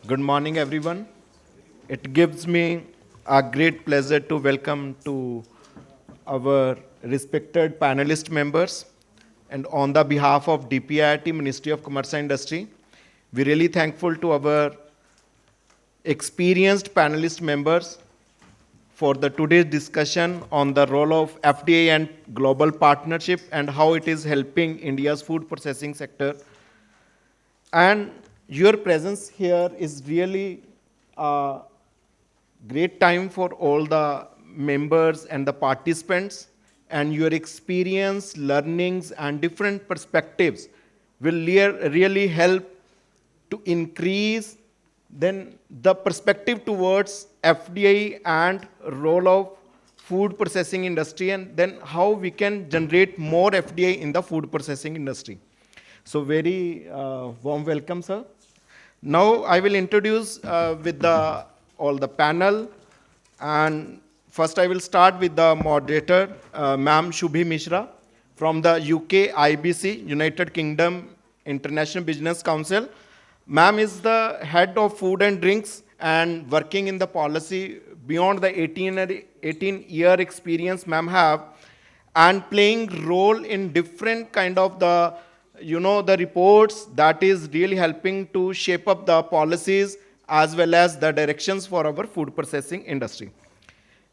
Good morning, everyone. It gives me a great pleasure to welcome to our respected panelist members. And on the behalf of DPIIT, Ministry of Commerce and Industry, we're really thankful to our experienced panelist members for the today's discussion on the role of FDI and global partnership and how it is helping India's food processing sector. And your presence here is really a great time for all the members and the participants, and your experience, learnings, and different perspectives will really help to increase then the perspective towards FDI and role of food processing industry, and then how we can generate more FDI in the food processing industry. So very warm welcome, sir. Now I will introduce with all the panel, and first I will start with the moderator, Ma'am Shubhi Mishra from the UK IBC, United Kingdom International Business Council. Ma'am is the head of food and drinks and working in the policy beyond the 18-year experience ma'am have, and playing role in different kind of the reports that is really helping to shape up the policies as well as the directions for our food processing industry.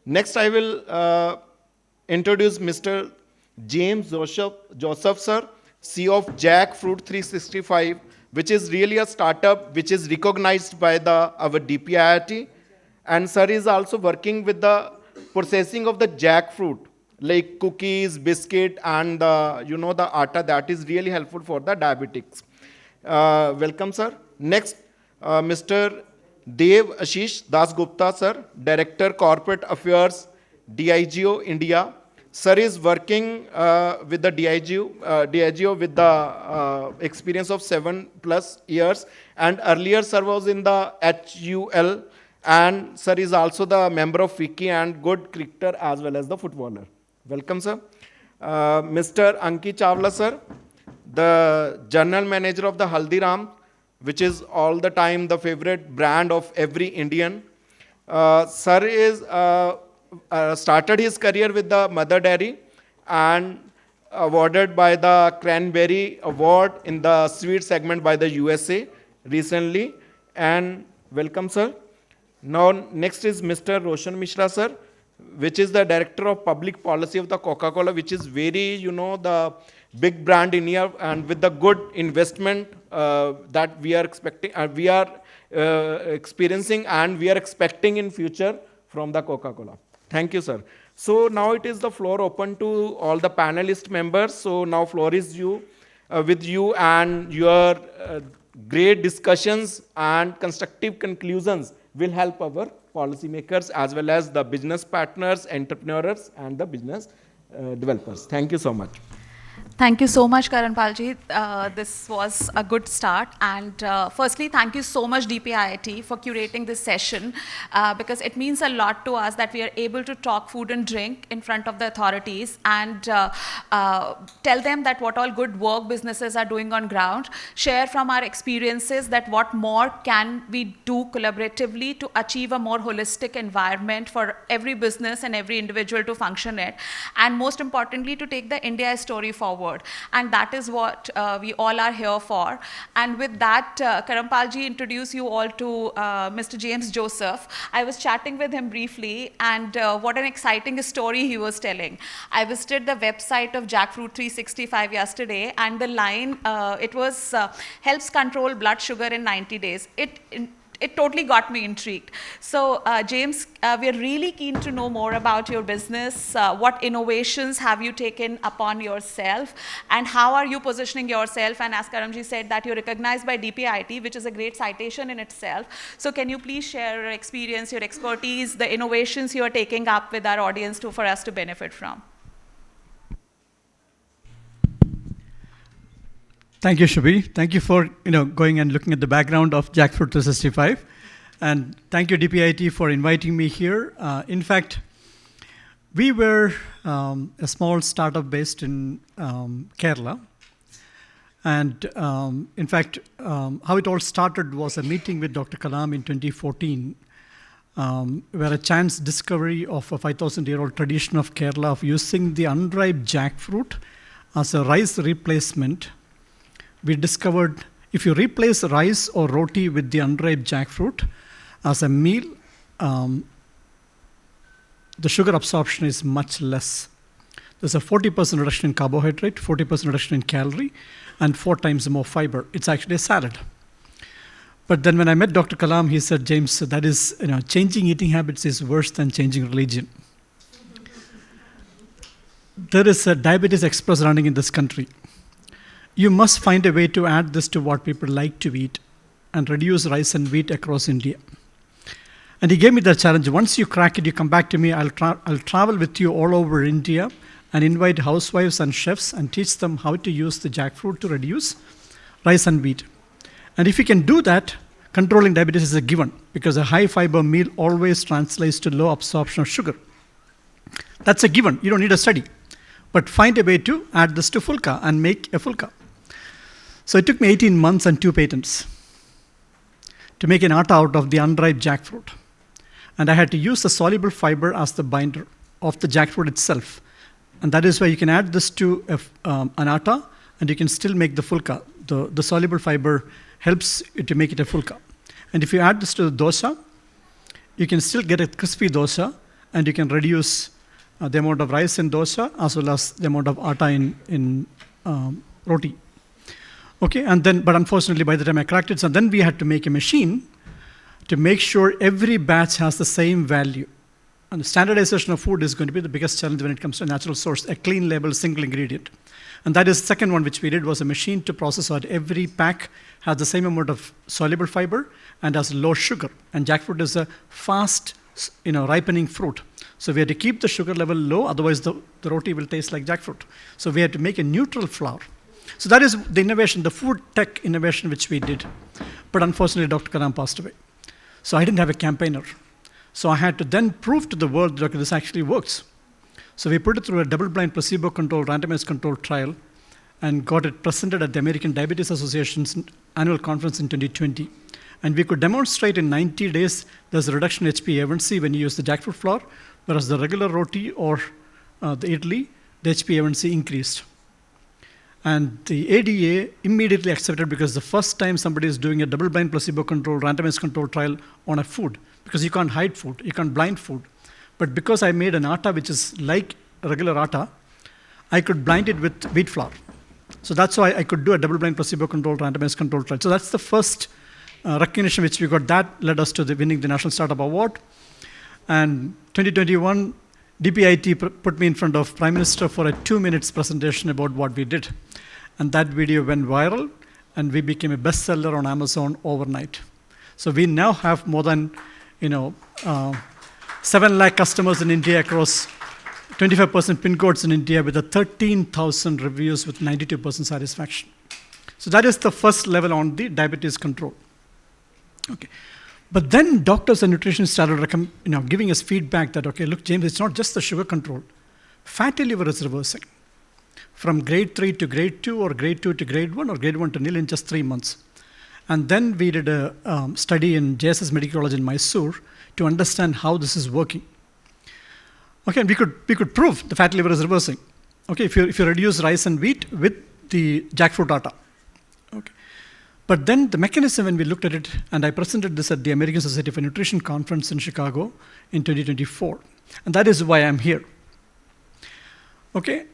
Next, I will introduce Mr. James Joseph, sir, CEO of Jackfruit 365, which is really a startup which is recognized by our DPIIT. And sir is also working with the processing of the jackfruit, like cookies, biscuit, and the atta that is really helpful for the diabetics. Welcome, sir. Next, Mr. Dev Ashish Dasgupta, sir, Director Corporate Affairs, DIGO India. Sir is working with the DIGO with the experience of 7+ years, and earlier sir was in the HUL, and sir is also the member of FICCI and good cricketer as well as the footballer. Welcome, sir. Mr. Anki Chawla, sir, the general manager of the Haldiram, which is all the time the favorite brand of every Indian. Sir is started his career with the Mother Dairy and awarded by the Cranberry Award in the sweet segment by the USA recently. And welcome, sir. Now, next is Mr. Roshan Mishra, sir, which is the Director of Public Policy of the Coca-Cola, which is very, the big brand in India, and with the good investment that we are expecting, we are experiencing, and we are expecting in future from the Coca-Cola. Thank you, sir. So now it is the floor open to all the panelist members. So now floor is with you, and your great discussions and constructive conclusions will help our policymakers as well as the business partners, entrepreneurs, and the business developers. Thank you so much. Thank you so much, Karanpalji. This was a good start. And firstly, thank you so much, DPIIT, for curating this session, because it means a lot to us that we are able to talk food and drink in front of the authorities and tell them that what all good work businesses are doing on ground, share from our experiences that what more can we do collaboratively to achieve a more holistic environment for every business and every individual to function it, and most importantly, to take the India story forward. And that is what we all are here for. And with that, Karampalji introduced you all to Mr. James Joseph. I was chatting with him briefly, and what an exciting story he was telling. I visited the website of Jackfruit 365 yesterday, and the line, it was helps control blood sugar in 90 days. It totally got me intrigued. So James, we're really keen to know more about your business. What innovations have you taken upon yourself, and how are you positioning yourself? And as Karamji said, that you're recognized by DPIIT, which is a great citation in itself. So can you please share your experience, your expertise, the innovations you're taking up with our audience for us to benefit from? Thank you, Shubhi. Thank you for going and looking at the background of Jackfruit 365. And thank you, DPIIT, for inviting me here. In fact, we were a small startup based in Kerala. And in fact, how it all started was a meeting with Dr. Kalam in 2014, where a chance discovery of a 5,000-year-old tradition of Kerala of using the unripe jackfruit as a rice replacement. We discovered if you replace rice or roti with the unripe jackfruit as a meal, the sugar absorption is much less. There's a 40% reduction in carbohydrate, 40% reduction in calorie, and 4 times more fiber. It's actually a salad. But then when I met Dr. Kalam, he said, James, that is, changing eating habits is worse than changing religion. There is a diabetes express running in this country. You must find a way to add this to what people like to eat and reduce rice and wheat across India. And he gave me the challenge. Once you crack it, you come back to me. I'll travel with you all over India and invite housewives and chefs and teach them how to use the jackfruit to reduce rice and wheat. And if you can do that, controlling diabetes is a given, because a high fiber meal always translates to low absorption of sugar. That's a given. You don't need a study. But find a way to add this to fulka and make a fulka. So it took me 18 months and 2 patents to make an atta out of the unripe jackfruit. And I had to use the soluble fiber as the binder of the jackfruit itself. And that is why you can add this to an atta, and you can still make the fulka. The soluble fiber helps you to make it a fulka. And if you add this to the dosa, you can still get a crispy dosa, and you can reduce the amount of rice in dosa as well as the amount of atta in roti. Okay, and then, but unfortunately, by the time I cracked it, so then we had to make a machine to make sure every batch has the same value. And the standardization of food is going to be the biggest challenge when it comes to natural source, a clean label, single ingredient. And that is the second one which we did, was a machine to process so that every pack has the same amount of soluble fiber and has low sugar. And jackfruit is a fast, ripening fruit. So we had to keep the sugar level low, otherwise the roti will taste like jackfruit. So we had to make a neutral flour. So that is the innovation, the food tech innovation which we did. But unfortunately, Dr. Kalam passed away. So I didn't have a campaigner. So I had to then prove to the world that this actually works. So we put it through a double-blind, placebo-controlled, randomized controlled trial and got it presented at the American Diabetes Association's annual conference in 2020. And we could demonstrate in 90 days there's a reduction in HbA1c when you use the jackfruit flour, whereas the regular roti or the idli, the HbA1c increased. And the ADA immediately accepted, because the first time somebody is doing a double-blind, placebo-controlled, randomized controlled trial on a food, because you can't hide food, you can't blind food. But because I made an atta which is like a regular atta, I could blind it with wheat flour. So that's why I could do a double-blind, placebo-controlled, randomized controlled trial. So that's the first recognition which we got. That led us to winning the National Startup Award. And 2021, DPIIT put me in front of Prime Minister for a 2-minute presentation about what we did. And that video went viral, and we became a bestseller on Amazon overnight. So we now have more than 7 lakh customers in India across 25% pin codes in India, with 13,000 reviews with 92% satisfaction. So that is the first level on the diabetes control. Okay. But then doctors and nutritionists started giving us feedback that, okay, look, James, it's not just the sugar control. Fatty liver is reversing from grade 3 to grade 2, or grade 2 to grade 1, or grade 1 to nil in just 3 months. And then we did a study in JSS Medical College in Mysore to understand how this is working. Okay, and we could prove the fatty liver is reversing. Okay, if you reduce rice and wheat with the jackfruit atta. Okay. But then the mechanism, when we looked at it, and I presented this at the American Society for Nutrition conference in Chicago in 2024. And that is why I'm here. Okay,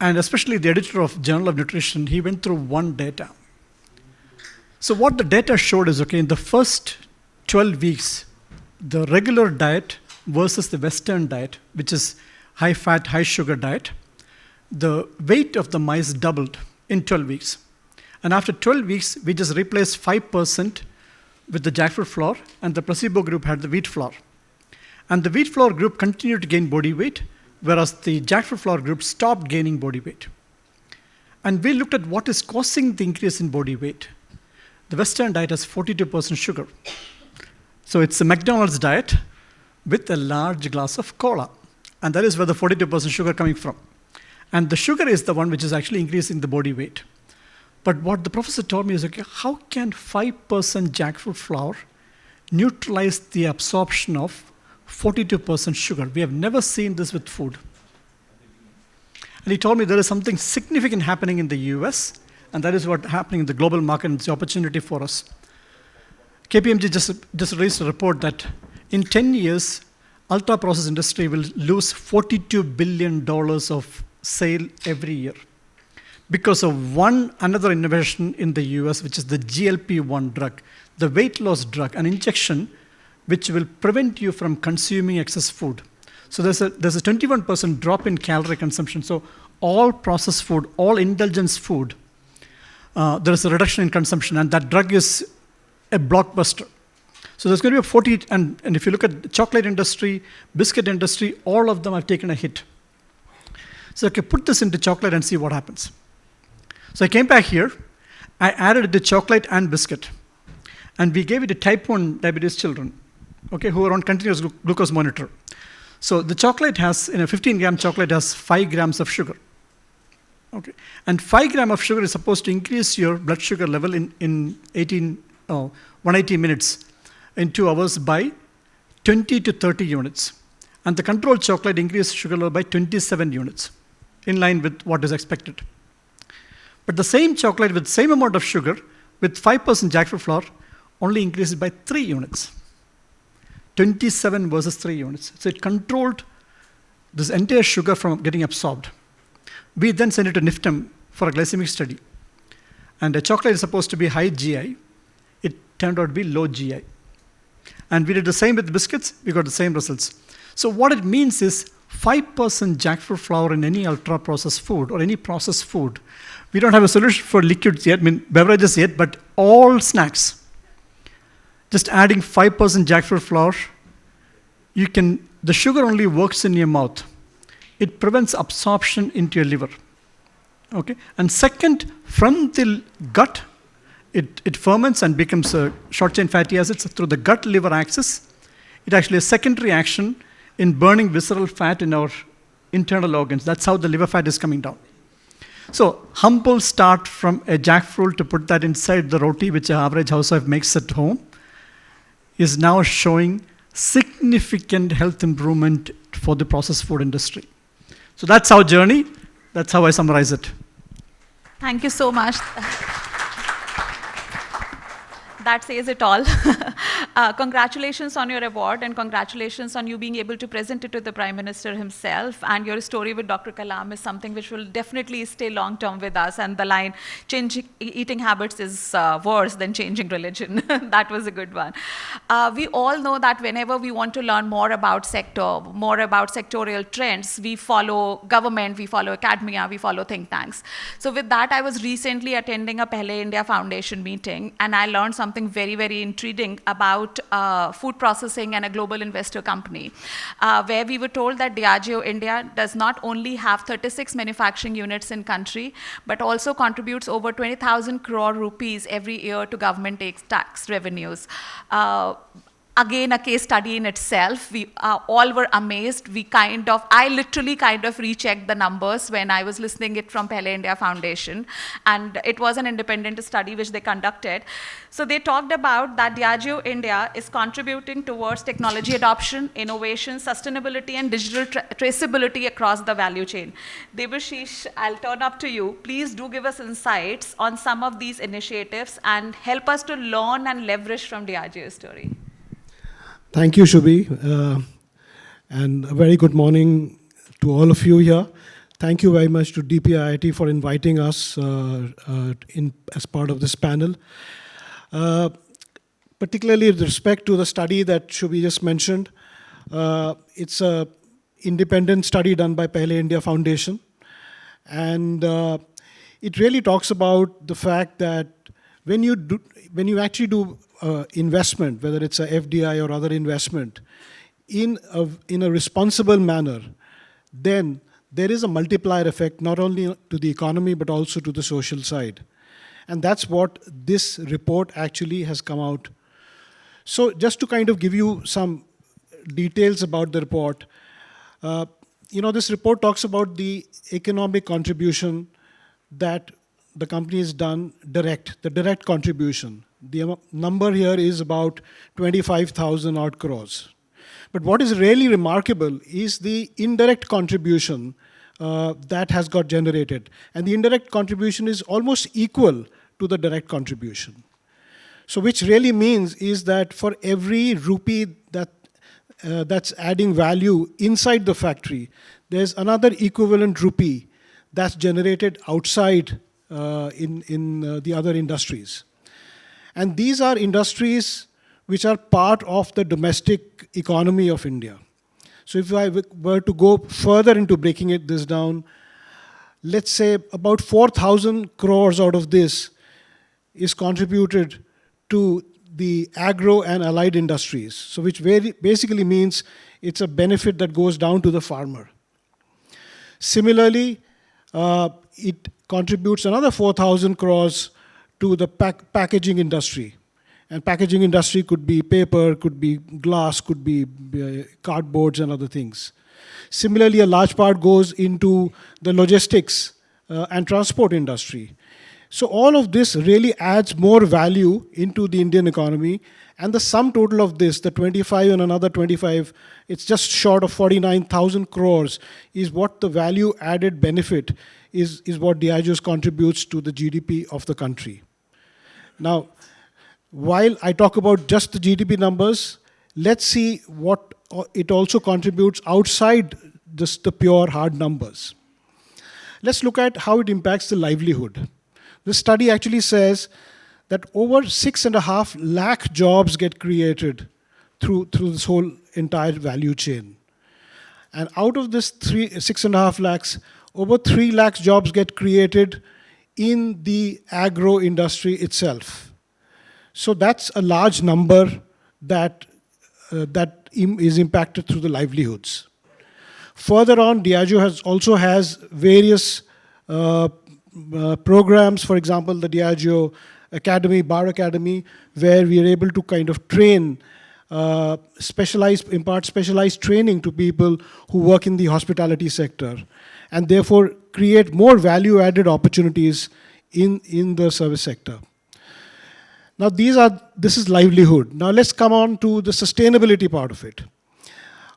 and especially the editor of Journal of Nutrition, he went through one data. So what the data showed is, okay, in the first 12 weeks, the regular diet versus the Western diet, which is high-fat, high-sugar diet, the weight of the mice doubled in 12 weeks. And after 12 weeks, we just replaced 5% with the jackfruit flour, and the placebo group had the wheat flour. And the wheat flour group continued to gain body weight, whereas the jackfruit flour group stopped gaining body weight. And we looked at what is causing the increase in body weight. The Western diet has 42% sugar. So it's a McDonald's diet with a large glass of cola. And that is where the 42% sugar coming from. And the sugar is the one which is actually increasing the body weight. But what the professor told me is, okay, how can 5% jackfruit flour neutralize the absorption of 42% sugar? We have never seen this with food. And he told me there is something significant happening in the US, and that is what's happening in the global market, and it's the opportunity for us. KPMG just released a report that in 10 years, ultra-processed industry will lose $42 billion of sale every year because of another innovation in the US, which is the GLP-1 drug, the weight loss drug, an injection which will prevent you from consuming excess food. So there's a 21% drop in calorie consumption. So all processed food, all indulgence food, there is a reduction in consumption, and that drug is a blockbuster. So there's going to be a 40, and if you look at the chocolate industry, biscuit industry, all of them have taken a hit. So okay, put this into chocolate and see what happens. So I came back here, I added the chocolate and biscuit, and we gave it to type 1 diabetes children, okay, who are on continuous glucose monitor. So the chocolate has, 15-gram chocolate has 5 grams of sugar. Okay, and 5 grams of sugar is supposed to increase your blood sugar level in 180 minutes, in 2 hours by 20 to 30 units. And the controlled chocolate increased sugar level by 27 units, in line with what is expected. But the same chocolate with same amount of sugar, with 5% jackfruit flour, only increases by 3 units. 27 versus 3 units. So it controlled this entire sugar from getting absorbed. We then sent it to NIFTM for a glycemic study. And the chocolate is supposed to be high GI. It turned out to be low GI. And we did the same with biscuits. We got the same results. So what it means is 5% jackfruit flour in any ultra-processed food or any processed food. We don't have a solution for liquids yet, beverages yet, but all snacks. Just adding 5% jackfruit flour, the sugar only works in your mouth. It prevents absorption into your liver. Okay? And second, from the gut, it ferments and becomes short-chain fatty acids through the gut-liver axis. It actually has secondary action in burning visceral fat in our internal organs. That's how the liver fat is coming down. So humble start from a jackfruit to put that inside the roti, which an average housewife makes at home, is now showing significant health improvement for the processed food industry. So that's our journey. That's how I summarize it. Thank you so much. That says it all. Congratulations on your award, and congratulations on you being able to present it to the Prime Minister himself. And your story with Dr. Kalam is something which will definitely stay long-term with us. And the line, changing eating habits is worse than changing religion. That was a good one. We all know that whenever we want to learn more about sector, more about sectorial trends, we follow government, we follow academia, we follow think tanks. So with that, I was recently attending a Pehle India Foundation meeting, and I learned something very, very intriguing about food processing and a global investor company, where we were told that Diageo India does not only have 36 manufacturing units in country, but also contributes over 20,000 crore rupees every year to government tax revenues. Again, a case study in itself. We all were amazed. I literally kind of rechecked the numbers when I was listening it from Pehle India Foundation. And it was an independent study which they conducted. So they talked about that Diageo India is contributing towards technology adoption, innovation, sustainability, and digital traceability across the value chain. Debashish, I'll turn up to you. Please do give us insights on some of these initiatives and help us to learn and leverage from Diageo's story. Thank you, Shubhi, and a very good morning to all of you here. Thank you very much to DPIIT for inviting us as part of this panel. Particularly with respect to the study that Shubhi just mentioned, it's an independent study done by Pehle India Foundation, and it really talks about the fact that when you actually do investment, whether it's a FDI or other investment, in a responsible manner, then there is a multiplier effect not only to the economy but also to the social side. And that's what this report actually has come out. So just to kind of give you some details about the report, this report talks about the economic contribution that the company has done the direct contribution. The number here is about 25,000 odd crores. But what is really remarkable is the indirect contribution that has got generated. And the indirect contribution is almost equal to the direct contribution. So which really means is that for every rupee that's adding value inside the factory, there's another equivalent rupee that's generated outside in the other industries. And these are industries which are part of the domestic economy of India. So if I were to go further into breaking this down, let's say about 4,000 crores out of this is contributed to the agro and allied industries, so which basically means it's a benefit that goes down to the farmer. Similarly, it contributes another 4,000 crores to the packaging industry. And packaging industry could be paper, could be glass, could be cardboards and other things. Similarly, a large part goes into the logistics and transport industry. So all of this really adds more value into the Indian economy, and the sum total of this, the 25 and another 25, it's just short of 49,000 crores is what the value added benefit is what Diageo contributes to the GDP of the country. Now, while I talk about just the GDP numbers, let's see what it also contributes outside just the pure hard numbers. Let's look at how it impacts the livelihood. This study actually says that over 6.5 lakh jobs get created through this whole entire value chain. And out of this 6.5 lakhs, over 3 lakhs jobs get created in the agro industry itself. So that's a large number that is impacted through the livelihoods. Further on, Diageo also has various programs, for example, the Diageo Academy, Bar Academy, where we are able to kind of train, impart specialized training to people who work in the hospitality sector, and therefore create more value-added opportunities in the service sector. Now this is livelihood. Now let's come on to the sustainability part of it.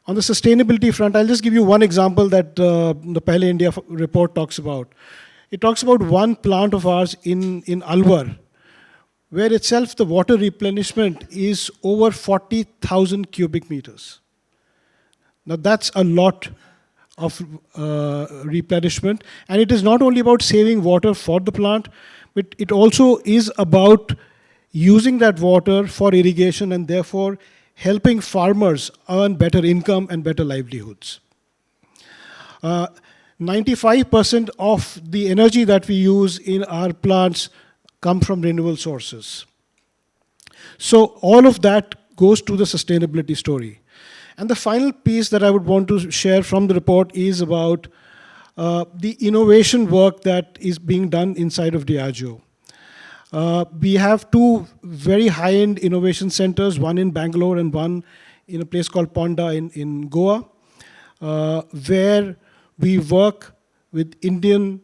On the sustainability front, I'll just give you one example that the Pehle India report talks about. It talks about one plant of ours in Alwar, where itself the water replenishment is over 40,000 cubic meters. Now that's a lot of replenishment, and it is not only about saving water for the plant, but it also is about using that water for irrigation and therefore helping farmers earn better income and better livelihoods. 95% of the energy that we use in our plants come from renewable sources. So all of that goes to the sustainability story. And the final piece that I would want to share from the report is about the innovation work that is being done inside of Diageo. We have two very high-end innovation centers, one in Bangalore and one in a place called Ponda in Goa, where we work with Indian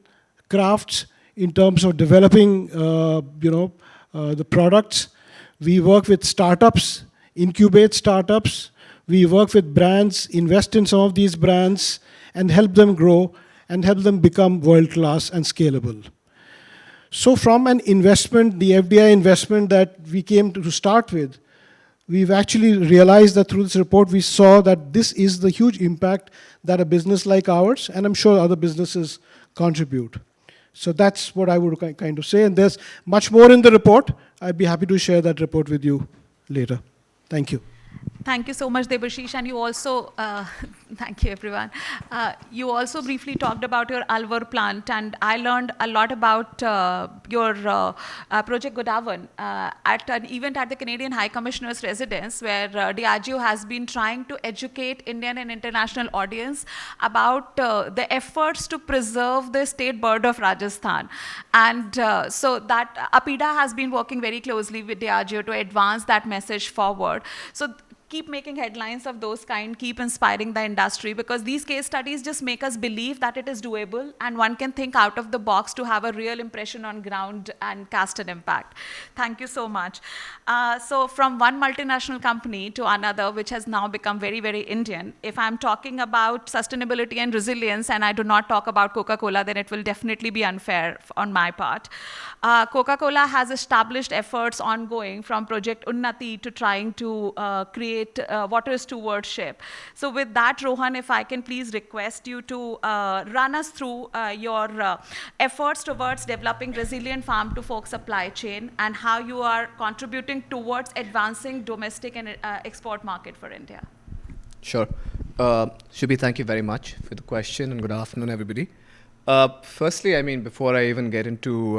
crafts in terms of developing the products. We work with startups, incubate startups. We work with brands, invest in some of these brands, and help them grow and help them become world-class and scalable. So from an investment, the FDI investment that we came to start with, we've actually realized that through this report, we saw that this is the huge impact that a business like ours, and I'm sure other businesses, contribute. So that's what I would kind of say, and there's much more in the report. I'd be happy to share that report with you later. Thank you. Thank you so much, Debashish. And you also, thank you, everyone. You also briefly talked about your Alwar plant, and I learned a lot about your Project Godawan at an event at the Canadian High Commissioner's residence, where Diageo has been trying to educate Indian and international audience about the efforts to preserve the state bird of Rajasthan. And so that APIDA has been working very closely with Diageo to advance that message forward. So keep making headlines of those kind, keep inspiring the industry, because these case studies just make us believe that it is doable and one can think out of the box to have a real impression on ground and cast an impact. Thank you so much. So from one multinational company to another, which has now become very, very Indian, if I'm talking about sustainability and resilience and I do not talk about Coca-Cola, then it will definitely be unfair on my part. Coca-Cola has established efforts ongoing from Project Unnati to trying to create water stewardship. So with that, Rohan, if I can please request you to run us through your efforts towards developing resilient farm-to-fork supply chain and how you are contributing towards advancing domestic and export market for India. Sure. Shubhi, thank you very much for the question, and good afternoon, everybody. Firstly, I mean, before I even get into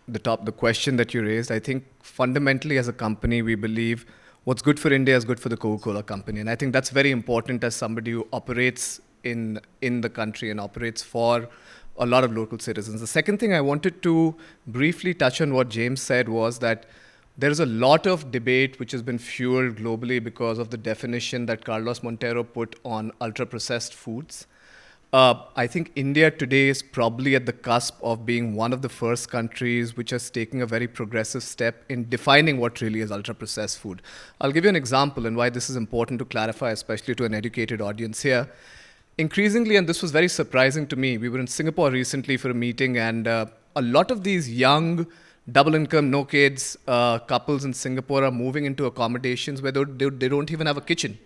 the question that you raised, I think fundamentally as a company, we believe what's good for India is good for the Coca-Cola company. And I think that's very important as somebody who operates in the country and operates for a lot of local citizens. The second thing I wanted to briefly touch on what James said was that there's a lot of debate which has been fueled globally because of the definition that Carlos Montero put on ultra-processed foods. I think India today is probably at the cusp of being one of the first countries which is taking a very progressive step in defining what really is ultra-processed food. I'll give you an example and why this is important to clarify, especially to an educated audience here. Increasingly, and this was very surprising to me, we were in Singapore recently for a meeting, and a lot of these young double income, no kids couples in Singapore are moving into accommodations where they don't even have a kitchen.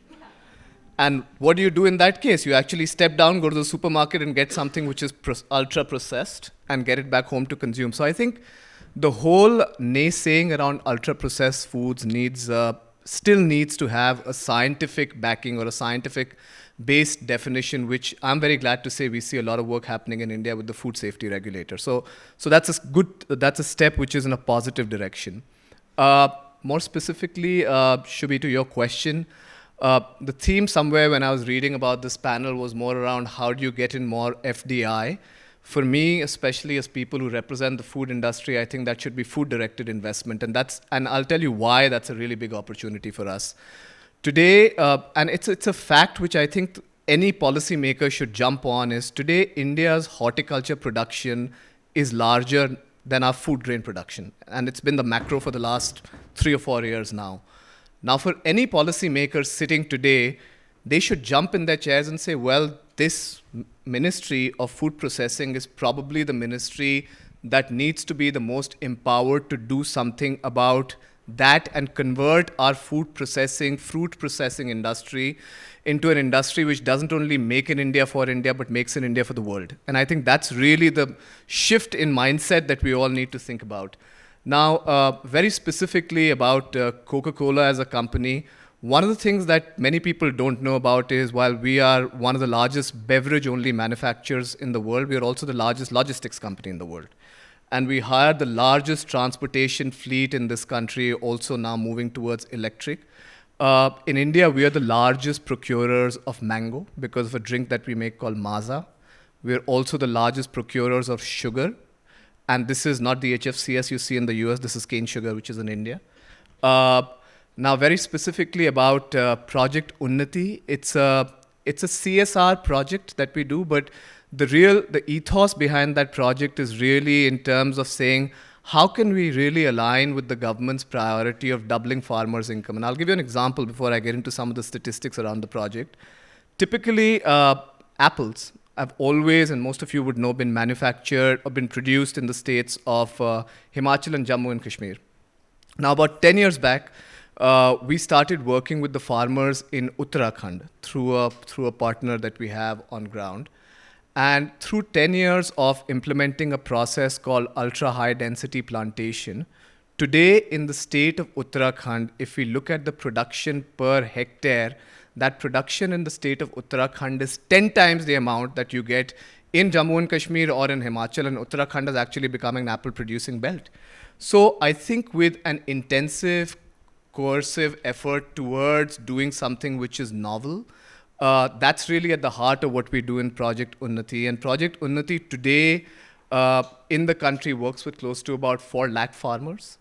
And what do you do in that case? You actually step down, go to the supermarket and get something which is ultra processed and get it back home to consume. So I think the whole naysaying around ultra processed foods still needs to have a scientific backing or a scientific based definition, which I'm very glad to say we see a lot of work happening in India with the food safety regulator. So that's a step which is in a positive direction. More specifically, Shubhi, to your question, the theme somewhere when I was reading about this panel was more around how do you get in more FDI. For me, especially as people who represent the food industry, I think that should be food-directed investment, and I'll tell you why that's a really big opportunity for us. Today, and it's a fact which I think any policymaker should jump on, is today India's horticulture production is larger than our food grain production, and it's been the macro for the last 3 or 4 years now. Now, for any policymaker sitting today, they should jump in their chairs and say, well, this ministry of food processing is probably the ministry that needs to be the most empowered to do something about that and convert our fruit processing industry into an industry which doesn't only make in India for India, but makes in India for the world. And I think that's really the shift in mindset that we all need to think about. Now, very specifically about Coca-Cola as a company, one of the things that many people don't know about is while we are one of the largest beverage-only manufacturers in the world, we are also the largest logistics company in the world. And we hired the largest transportation fleet in this country, also now moving towards electric. In India, we are the largest procurers of mango because of a drink that we make called Maaza. We are also the largest procurers of sugar. And this is not the HFCS you see in the US, this is cane sugar, which is in India. Now, very specifically about Project Unnati, it's a CSR project that we do, but the ethos behind that project is really in terms of saying, how can we really align with the government's priority of doubling farmers' income? And I'll give you an example before I get into some of the statistics around the project. Typically, apples have always, and most of you would know, been manufactured or been produced in the states of Himachal and Jammu and Kashmir. Now, about 10 years back, we started working with the farmers in Uttarakhand through a partner that we have on ground. And through 10 years of implementing a process called ultra-high density plantation, today in the state of Uttarakhand, if we look at the production per hectare, that production in the state of Uttarakhand is 10 times the amount that you get in Jammu and Kashmir or in Himachal, and Uttarakhand is actually becoming an apple-producing belt. So I think with an intensive, coercive effort towards doing something which is novel, that's really at the heart of what we do in Project Unnati. And Project Unnati today in the country works with close to about 4 lakh farmers.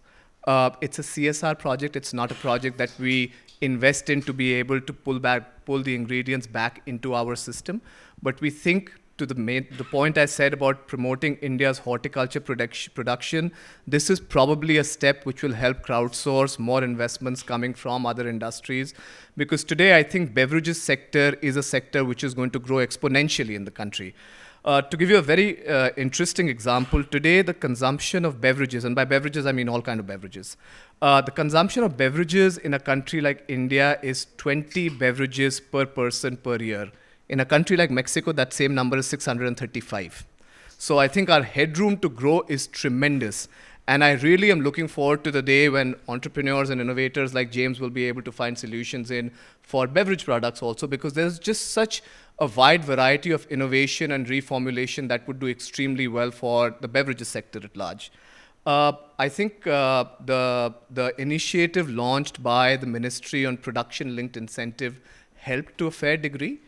It's a CSR project. It's not a project that we invest in to be able to pull the ingredients back into our system. But we think, to the point I said about promoting India's horticulture production, this is probably a step which will help crowdsource more investments coming from other industries. Because today, I think beverages sector is a sector which is going to grow exponentially in the country. To give you a very interesting example, today the consumption of beverages, and by beverages I mean all kind of beverages, the consumption of beverages in a country like India is 20 beverages per person per year. In a country like Mexico, that same number is 635. So I think our headroom to grow is tremendous. And I really am looking forward to the day when entrepreneurs and innovators like James will be able to find solutions for beverage products also, because there's just such a wide variety of innovation and reformulation that would do extremely well for the beverages sector at large. I think the initiative launched by the Ministry on Production-Linked Incentive helped to a fair degree.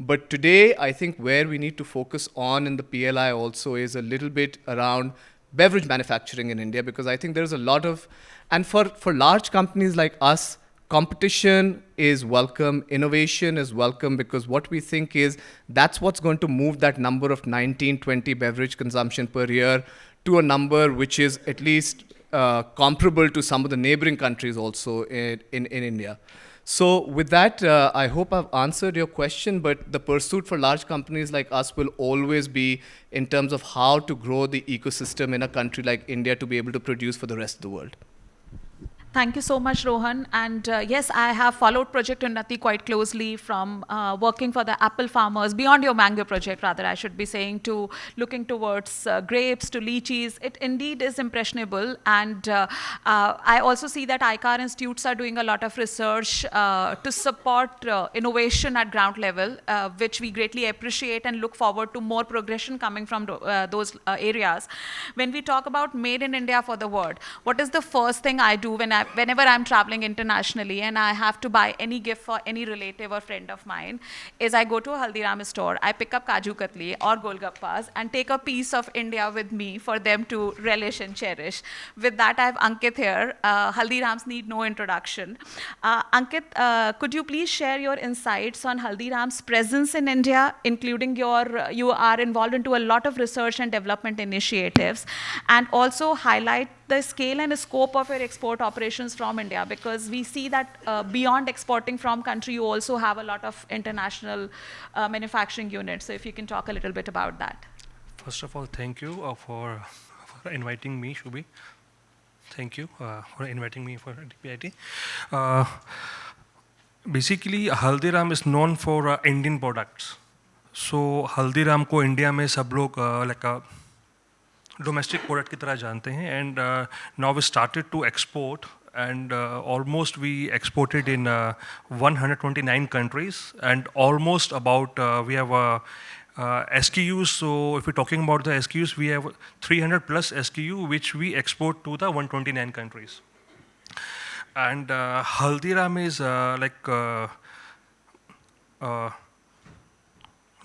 But today, I think where we need to focus on in the PLI also is a little bit around beverage manufacturing in India, because I think there's a lot of, and for large companies like us, competition is welcome, innovation is welcome, because what we think is that's what's going to move that number of 19, 20 beverage consumption per year to a number which is at least comparable to some of the neighboring countries also in India. So with that, I hope I've answered your question, but the pursuit for large companies like us will always be in terms of how to grow the ecosystem in a country like India to be able to produce for the rest of the world. Thank you so much, Rohan. And yes, I have followed Project Unnati quite closely, from working for the apple farmers, beyond your mango project, rather, I should be saying, to looking towards grapes, to lychees. It indeed is impressionable. And I also see that ICAR institutes are doing a lot of research to support innovation at ground level, which we greatly appreciate and look forward to more progression coming from those areas. When we talk about made in India for the world, what is the first thing I do whenever I'm traveling internationally and I have to buy any gift for any relative or friend of mine, is I go to a Haldiram store, I pick up Kaju Katli or Golgappas and take a piece of India with me for them to relish and cherish. With that, I have Ankit here. Haldirams need no introduction. Ankit, could you please share your insights on Haldiram's presence in India, including you are involved into a lot of research and development initiatives, and also highlight the scale and scope of your export operations from India, because we see that beyond exporting from country, you also have a lot of international manufacturing units. So if you can talk a little bit about that. First of all, thank you for inviting me, Shubhi. Thank you for inviting me for DPIIT. Basically, Haldiram is known for Indian products. So Haldiram को India में सब लोग like a domestic product की तरह जानते हैं, and now we started to export, and almost we exported in 129 countries, and almost about we have SKUs. So if we're talking about the SKUs, we have 300 plus SKU which we export to the 129 countries. And Haldiram is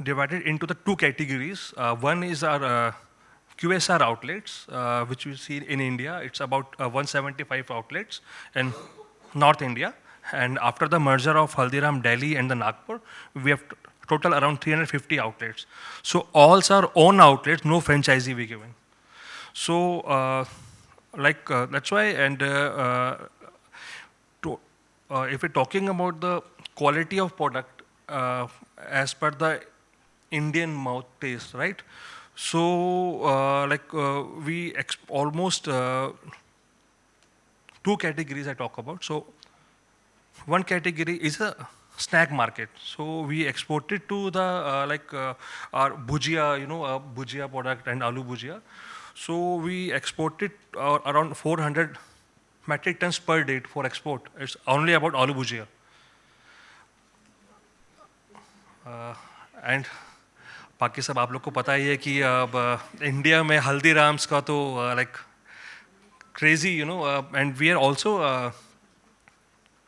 divided into the two categories. One is our QSR outlets, which we see in India. It's about 175 outlets in North India. And after the merger of Haldiram Delhi and the Nagpur, we have total around 350 outlets. So all our own outlets, no franchisee we're giving. So that's why, and if we're talking about the quality of product as per the Indian mouth taste, right? So we almost two categories I talk about. So one category is a snack market. So we exported to the our bhujia, bhujia product and aloo bhujia. So we exported around 400 metric tons per day for export. It's only about aloo bhujia. And बाकी सब आप लोग को पता ही है कि अब India में हल्दीराम्स का तो like crazy, and we are also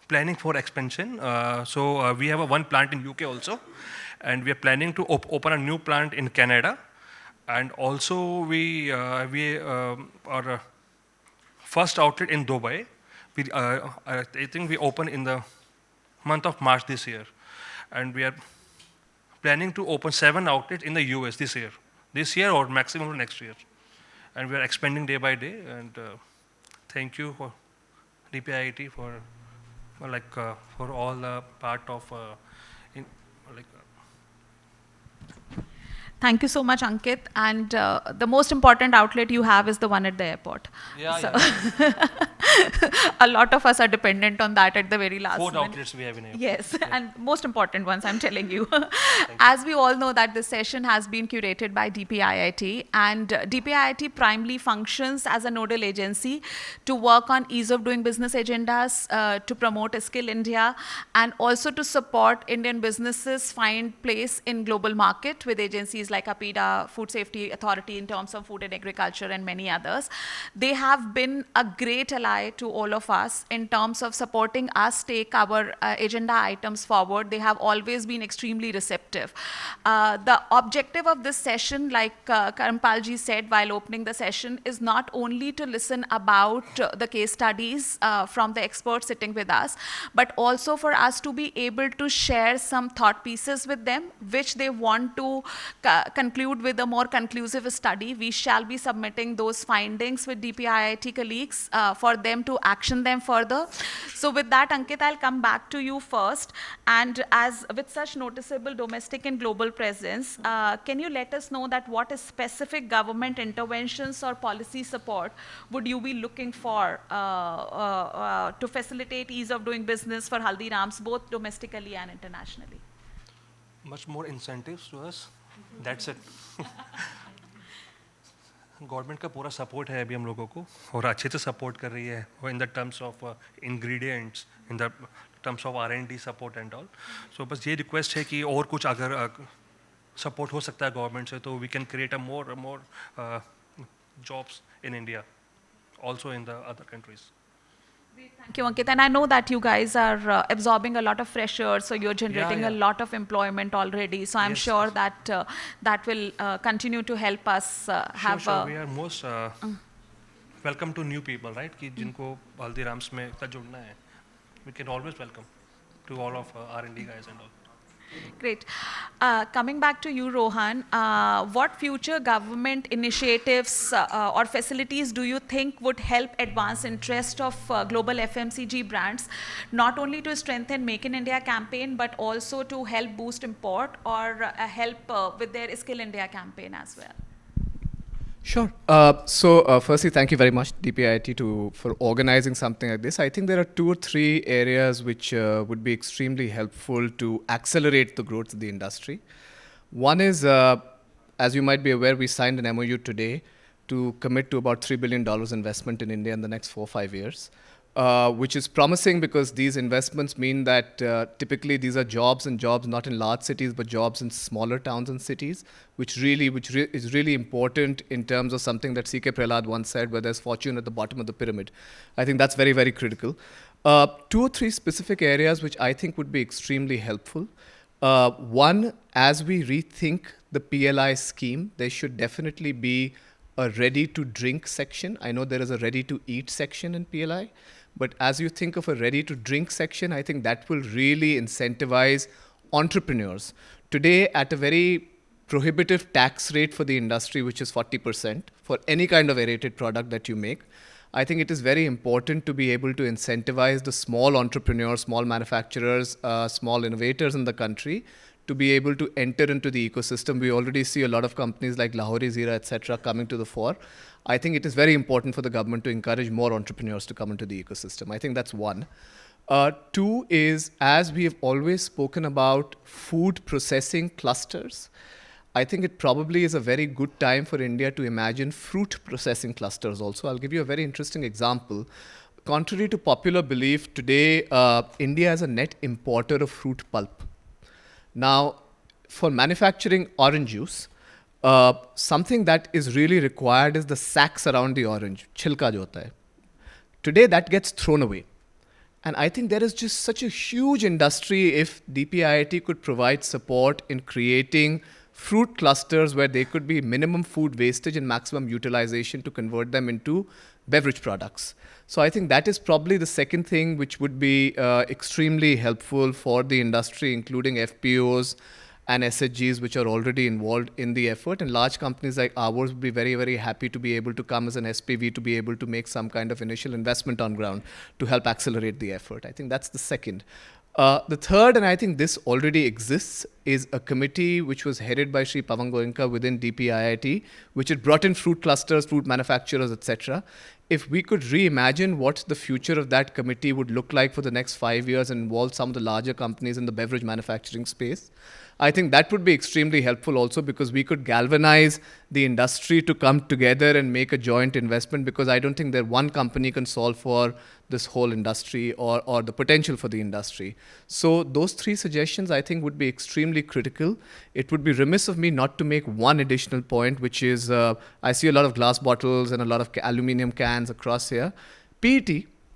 planning for expansion. So we have one plant in UK also, and we are planning to open a new plant in Canada, and also we are first outlet in Dubai. I think we opened in the month of March this year. And we are planning to open 7 outlets in the US this year or maximum next year. And we are expanding day by day. And thank you for DPIIT for all the part of Thank you so much, Ankit. And the most important outlet you have is the one at the airport. A lot of us are dependent on that at the very last 4 minute. outlets we have in airport. Yes, and most important ones, I'm telling you. As we all know that this session has been curated by DPIIT, and DPIIT primarily functions as a nodal agency to work on ease of doing business agendas, to promote a Skill India, and also to support Indian businesses find place in global market with agencies like APIDA, Food Safety Authority in terms of food and agriculture, and many others. They have been a great ally to all of us in terms of supporting us take our agenda items forward. They have always been extremely receptive. The objective of this session, like Karampalji said while opening the session, is not only to listen about the case studies from the experts sitting with us, but also for us to be able to share some thought pieces with them, which they want to conclude with a more conclusive study. We shall be submitting those findings with DPIIT colleagues for them to action them further. So with that, Ankit, I'll come back to you first. And as with such noticeable domestic and global presence, can you let us know that what specific government interventions or policy support would you be looking for to facilitate ease of doing business for Haldirams, both domestically and internationally? Much more incentives to us. That's it. Government का पूरा support है अभी हम लोगों को और अच्छे से सपोर्ट कर रही है in the terms of ingredients, in the terms of R&D support and all. So बस ये रिक्वेस्ट है कि और कुछ अगर सपोर्ट हो सकता है गवर्नमेंट से तो we can create a more jobs in India also in the other countries. Thank you, Ankit. And I know that you guys are absorbing a lot of freshers, so you're generating a lot of employment already. So I'm sure that that will continue to help us have. Sure. We are most welcome to new people, right? कि जिनको हल्दीराम्स में जुड़ना है, we can always welcome to all of R&D guys and all. Great. Coming back to you, Rohan, what future government initiatives or facilities do you think would help advance interest of global FMCG brands, not only to strengthen Make in India campaign, but also to help boost import or help with their Skill India campaign as well? Sure. So firstly, thank you very much, DPIIT, for organizing something like this. I think there are 2 or 3 areas which would be extremely helpful to accelerate the growth of the industry. One is, as you might be aware, we signed an MOU today to commit to about $3 billion investment in India in the next 4 or 5 years. Which is promising because these investments mean that typically these are jobs not in large cities, but jobs in smaller towns and cities, which is really important in terms of something that C.K. Prahlad once said, where there's fortune at the bottom of the pyramid. I think that's very, very critical. 2 or 3 specific areas which I think would be extremely helpful. One, as we rethink the PLI scheme, there should definitely be a ready-to-drink section. I know there is a ready-to-eat section in PLI. But as you think of a ready-to-drink section, I think that will really incentivize entrepreneurs. Today, at a very prohibitive tax rate for the industry, which is 40% for any kind of aerated product that you make, I think it is very important to be able to incentivize the small entrepreneurs, small manufacturers, small innovators in the country to be able to enter into the ecosystem. We already see a lot of companies like Lahori Zira, etc., coming to the fore. I think it is very important for the government to encourage more entrepreneurs to come into the ecosystem. I think that's one. 2 is, as we have always spoken about food processing clusters, I think it probably is a very good time for India to imagine fruit processing clusters also. I'll give you a very interesting example. Contrary to popular belief, today India is a net importer of fruit pulp. Now, for manufacturing orange juice, something that is really required is the sacks around the orange, chilka jo hota hai. Today, that gets thrown away. And I think there is just such a huge industry if DPIIT could provide support in creating fruit clusters where there could be minimum food wastage and maximum utilization to convert them into beverage products. So I think that is probably the second thing which would be extremely helpful for the industry, including FPOs and SHGs, which are already involved in the effort. And large companies like ours would be very, very happy to be able to come as an SPV to be able to make some kind of initial investment on ground to help accelerate the effort. I think that's the second. The third, and I think this already exists, is a committee which was headed by Sri Pavan Goenka within DPIIT, which had brought in fruit clusters, fruit manufacturers, etc. If we could reimagine what the future of that committee would look like for the next 5 years and involve some of the larger companies in the beverage manufacturing space, I think that would be extremely helpful also, because we could galvanize the industry to come together and make a joint investment, because I don't think that one company can solve for this whole industry or the potential for the industry. So those three suggestions I think would be extremely critical. It would be remiss of me not to make one additional point, which is I see a lot of glass bottles and a lot of aluminum cans across here. PET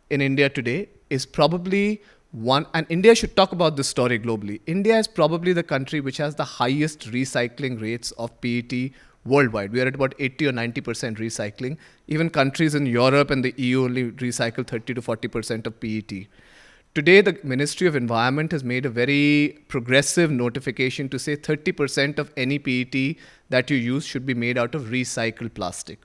in India today is probably one, and India should talk about this story globally. India is probably the country which has the highest recycling rates of PET worldwide. We are at about 80 or 90% recycling. Even countries in Europe and the EU only recycle 30 to 40% of PET. Today, the Ministry of Environment has made a very progressive notification to say 30% of any PET that you use should be made out of recycled plastic.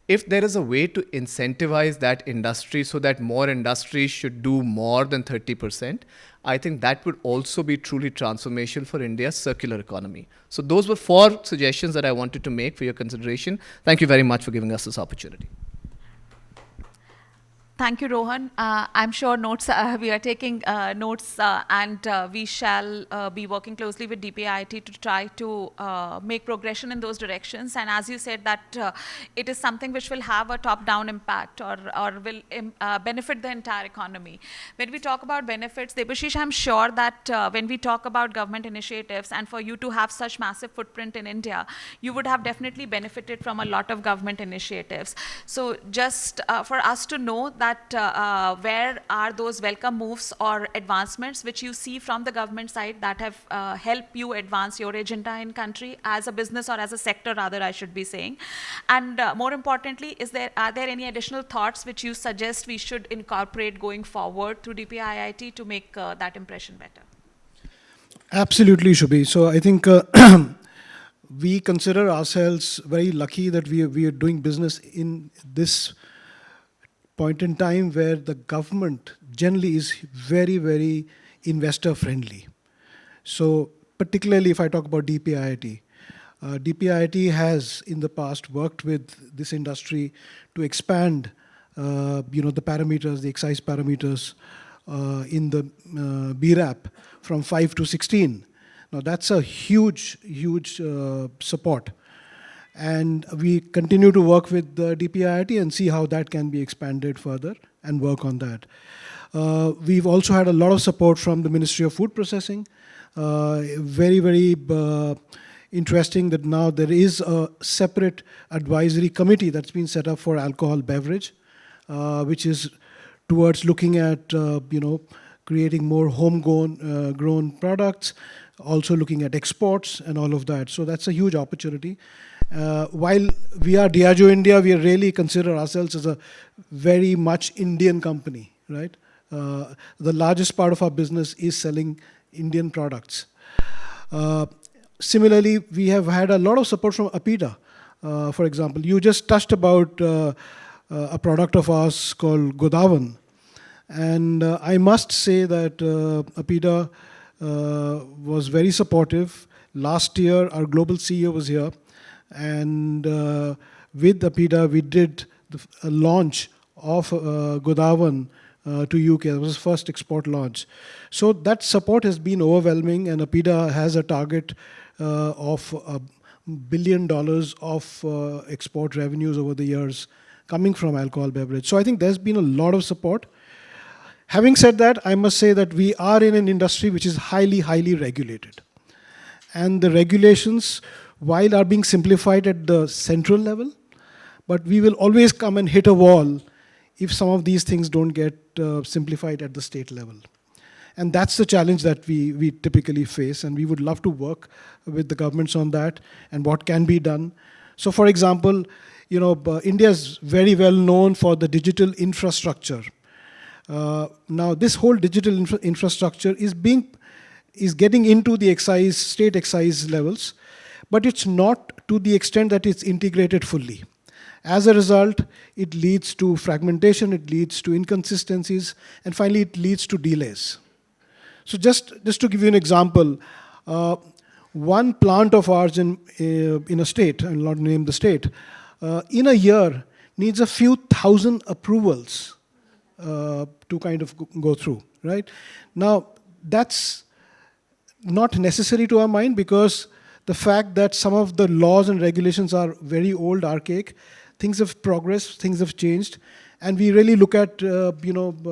If there is a way to incentivize that industry so that more industries should do more than 30%, I think that would also be truly transformational for India's circular economy. So those were 4 suggestions that I wanted to make for your consideration. Thank you very much for giving us this opportunity. Thank you, Rohan. I'm sure we are taking notes and we shall be working closely with DPIIT to try to make progression in those directions. And as you said, that it is something which will have a top-down impact or will benefit the entire economy. When we talk about benefits, Debashish, I'm sure that when we talk about government initiatives, and for you to have such massive footprint in India, you would have definitely benefited from a lot of government initiatives. So just for us to know that where are those welcome moves or advancements which you see from the government side that have helped you advance your agenda in country as a business, or as a sector rather, I should be saying. And more importantly, are there any additional thoughts which you suggest we should incorporate going forward through DPIIT to make that impression better? Absolutely, Shubhi. So I think we consider ourselves very lucky that we are doing business in this point in time where the government generally is very, very investor friendly. So particularly if I talk about DPIIT, DPIIT has in the past worked with this industry to expand the parameters, the excise parameters in the BRAP from 5 to 16. Now that's a huge support. And we continue to work with the DPIIT and see how that can be expanded further and work on that. We've also had a lot of support from the Ministry of Food Processing. Very, very interesting that now there is a separate advisory committee that's been set up for alcohol beverage, which is towards looking at creating more homegrown grown products, also looking at exports and all of that. So that's a huge opportunity. While we are Diageo India, we really consider ourselves as a very much Indian company, right? The largest part of our business is selling Indian products. Similarly, we have had a lot of support from APIDA. For example, you just touched about a product of ours called Godawan. And I must say that APIDA was very supportive. Last year, our global CEO was here. And with APIDA, we did a launch of Godawan to UK. It was the first export launch. So that support has been overwhelming, and APIDA has a target of $1 billion of export revenues over the years coming from alcohol beverage. So I think there's been a lot of support. Having said that, I must say that we are in an industry which is highly, highly regulated. And the regulations, while are being simplified at the central level, but we will always come and hit a wall if some of these things don't get simplified at the state level. And that's the challenge that we typically face, and we would love to work with the governments on that and what can be done. So for example, India is very well known for the digital infrastructure. Now, this whole digital infrastructure is getting into the state excise levels, but it's not to the extent that it's integrated fully. As a result, it leads to fragmentation, it leads to inconsistencies, and finally it leads to delays. So just to give you an example, one plant of ours in a state, I will not name the state, in a year needs a few thousand approvals to kind of go through, right? Now, that's not necessary to our mind, because the fact that some of the laws and regulations are very old, archaic, things have progressed, things have changed, and we really look at DPIIT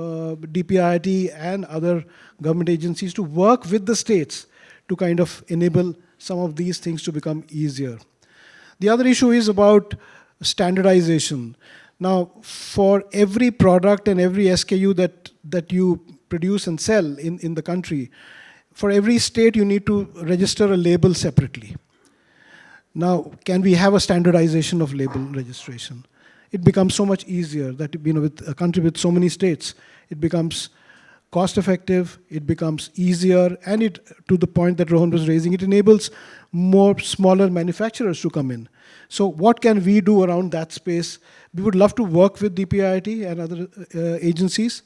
and other government agencies to work with the states to kind of enable some of these things to become easier. The other issue is about standardization. Now, for every product and every SKU that you produce and sell in the country, for every state you need to register a label separately. Now, can we have a standardization of label registration? It becomes so much easier that, with a country with so many states, it becomes cost effective, it becomes easier, and it, to the point that Rohan was raising, it enables more smaller manufacturers to come in. So what can we do around that space? We would love to work with DPIIT and other agencies.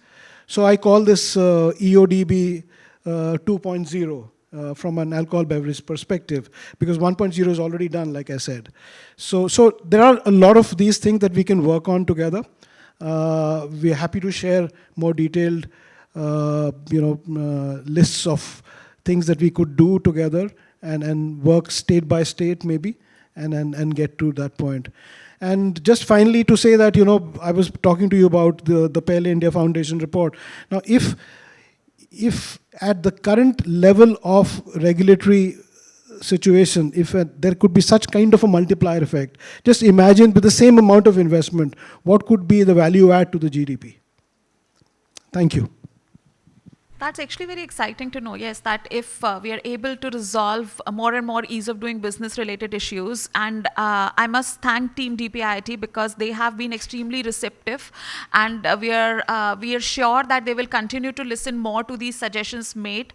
So I call this EODB 2.0. From an alcohol beverage perspective, because 1.0 is already done, like I said. So there are a lot of these things that we can work on together. We're happy to share more detailed, lists of things that we could do together and work state by state maybe, and get to that point. And just finally to say that, I was talking to you about the Pehle India Foundation report. Now, if at the current level of regulatory situation, if there could be such kind of a multiplier effect, just imagine with the same amount of investment, what could be the value add to the GDP? Thank you. That's actually very exciting to know, yes, that if we are able to resolve more and more ease of doing business related issues, and I must thank Team DPIIT because they have been extremely receptive, and we are sure that they will continue to listen more to these suggestions made,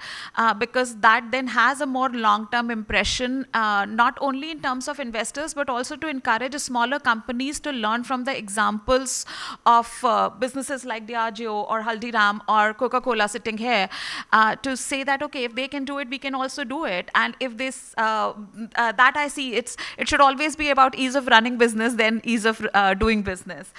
because that then has a more long-term impression, not only in terms of investors, but also to encourage smaller companies to learn from the examples of businesses like Diageo or Haldiram or Coca-Cola sitting here, to say that, okay, if they can do it, we can also do it. And if this, that I see, it should always be about ease of running business than ease of doing business.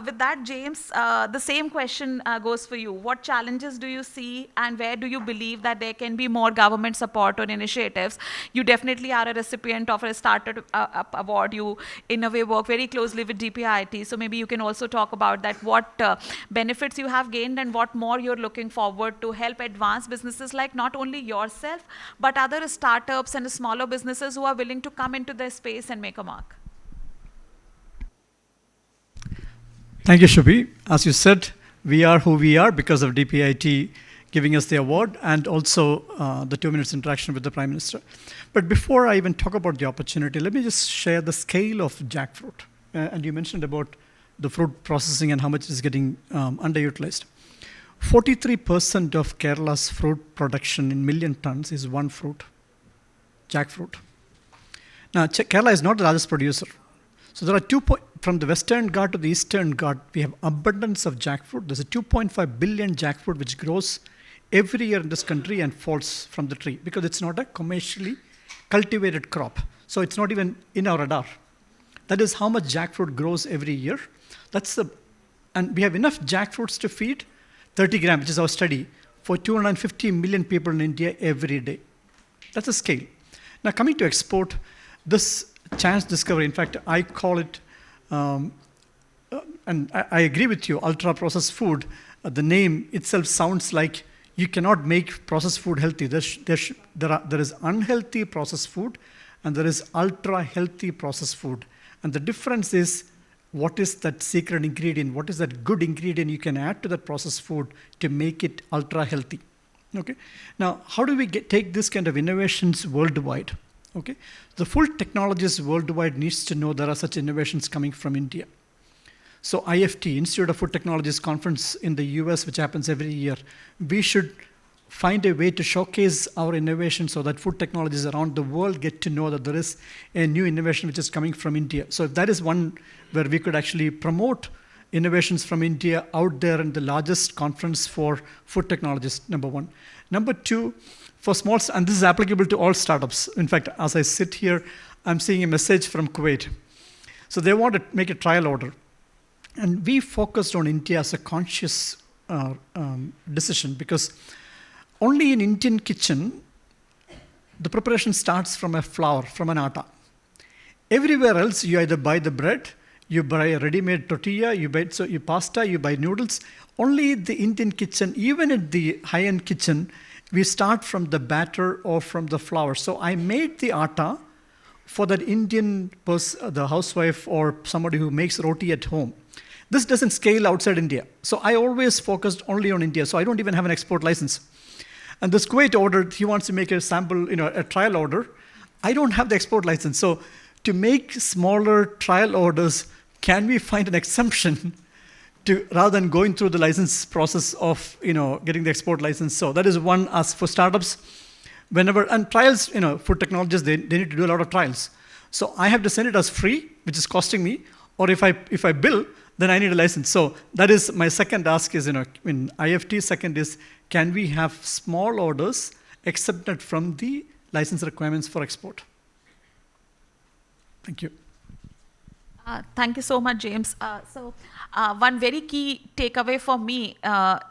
With that, James, the same question goes for you. What challenges do you see, and where do you believe that there can be more government support or initiatives? You definitely are a recipient of a Startup Award. You, in a way, work very closely with DPIIT. So maybe you can also talk about that, what benefits you have gained and what more you're looking forward to help advance businesses like not only yourself, but other startups and smaller businesses who are willing to come into this space and make a mark. Thank you, Shubhi. As you said, we are who we are because of DPIIT giving us the award, and also the 2 minutes interaction with the Prime Minister. But before I even talk about the opportunity, let me just share the scale of jackfruit. And you mentioned about the fruit processing and how much is getting underutilized. 43% of Kerala's fruit production in million tons is one fruit, jackfruit. Now, Kerala is not the largest producer. So there are from the Western Ghat to the Eastern Ghat, we have abundance of jackfruit. There's a 2.5 billion jackfruit which grows every year in this country and falls from the tree because it's not a commercially cultivated crop. So it's not even in our radar. That is how much jackfruit grows every year. And we have enough jackfruits to feed 30 grams, which is our study, for 250 million people in India every day. That's a scale. Now, coming to export, this chance discovery, in fact, I call it, and I agree with you, ultra-processed food. The name itself sounds like you cannot make processed food healthy. There is unhealthy processed food, and there is ultra-healthy processed food. And the difference is, what is that secret ingredient? What is that good ingredient you can add to that processed food to make it ultra healthy? Okay. Now, how do we take this kind of innovations worldwide? Okay, the food technologists worldwide needs to know there are such innovations coming from India. So IFT, Institute of Food Technologies conference in the US, which happens every year, we should find a way to showcase our innovation so that food technologists around the world get to know that there is a new innovation which is coming from India. So if that is one where we could actually promote innovations from India out there in the largest conference for food technologists, number one. Number two, for small, and this is applicable to all startups. In fact, as I sit here, I'm seeing a message from Kuwait. So they want to make a trial order. And we focused on India as a conscious decision because only in Indian kitchen, the preparation starts from a flour, from an atta. Everywhere else, you either buy the bread, you buy a ready-made tortilla, you buy pasta, you buy noodles. Only the Indian kitchen, even in the high-end kitchen, we start from the batter or from the flour. So I made the atta for that Indian person, the housewife or somebody who makes roti at home. This doesn't scale outside India. So I always focused only on India. So I don't even have an export license. And this Kuwait ordered, he wants to make a sample, a trial order. I don't have the export license. So to make smaller trial orders, can we find an exemption to, rather than going through the license process of, getting the export license? So that is one as for startups. Whenever, and trials, food technologists, they need to do a lot of trials. So I have to send it as free, which is costing me, or if I bill, then I need a license. So that is my second ask is, in IFT, second is, can we have small orders accepted from the license requirements for export? Thank you. Thank you so much, James. So one very key takeaway for me